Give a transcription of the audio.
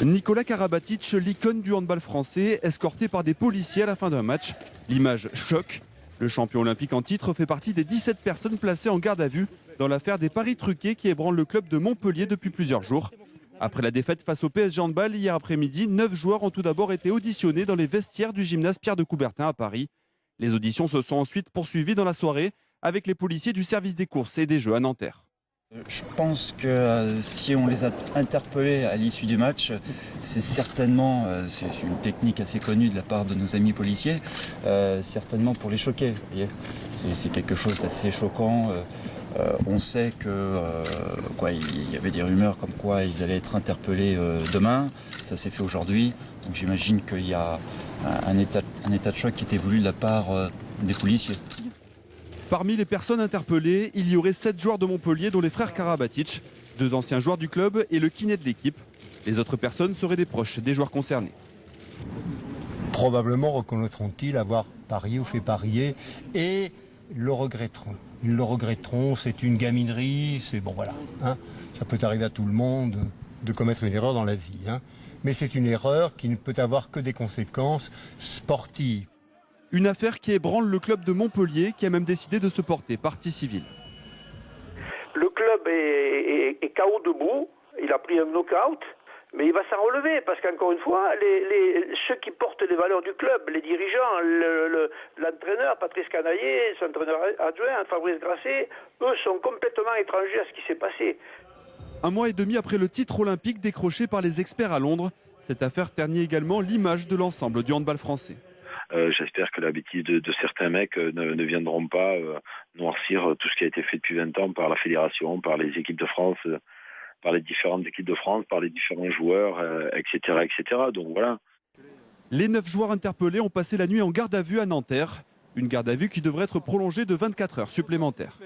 Nicolas Karabatic, l'icône du handball français, escorté par des policiers à la fin d'un match. L'image choque. Le champion olympique en titre fait partie des 17 personnes placées en garde à vue dans l'affaire des paris truqués qui ébranle le club de Montpellier depuis plusieurs jours. Après la défaite face au PSG Handball hier après-midi, 9 joueurs ont tout d'abord été auditionnés dans les vestiaires du gymnase Pierre de Coubertin à Paris. Les auditions se sont ensuite poursuivies dans la soirée avec les policiers du service des courses et des jeux à Nanterre. Je pense que si on les a interpellés à l'issue du match, c'est certainement, c'est une technique assez connue de la part de nos amis policiers, certainement pour les choquer. C'est quelque chose d'assez choquant. On sait que il y avait des rumeurs comme quoi ils allaient être interpellés demain. Ça s'est fait aujourd'hui. Donc j'imagine qu'il y a un état de choc qui était voulu de la part des policiers. Parmi les personnes interpellées, il y aurait 7 joueurs de Montpellier, dont les frères Karabatic, 2 anciens joueurs du club et le kiné de l'équipe. Les autres personnes seraient des proches des joueurs concernés. Probablement reconnaîtront-ils avoir parié ou fait parier et le regretteront. Ils le regretteront, c'est une gaminerie, c'est bon voilà. Ça peut arriver à tout le monde de commettre une erreur dans la vie. Mais c'est une erreur qui ne peut avoir que des conséquences sportives. Une affaire qui ébranle le club de Montpellier qui a même décidé de se porter partie civile. Le club est KO debout, il a pris un knock-out, mais il va s'en relever parce qu'encore une fois, ceux qui portent les valeurs du club, les dirigeants, l'entraîneur Patrice Canaillé, son entraîneur adjoint Fabrice Grasset, eux sont complètement étrangers à ce qui s'est passé. Un mois et demi après le titre olympique décroché par les experts à Londres, cette affaire ternit également l'image de l'ensemble du handball français. J'espère que la bêtise de certains mecs ne viendront pas noircir tout ce qui a été fait depuis 20 ans par la fédération, par les équipes de France, par les différentes équipes de France, par les différents joueurs, etc., etc. Donc voilà. Les 9 joueurs interpellés ont passé la nuit en garde à vue à Nanterre. Une garde à vue qui devrait être prolongée de 24 heures supplémentaires.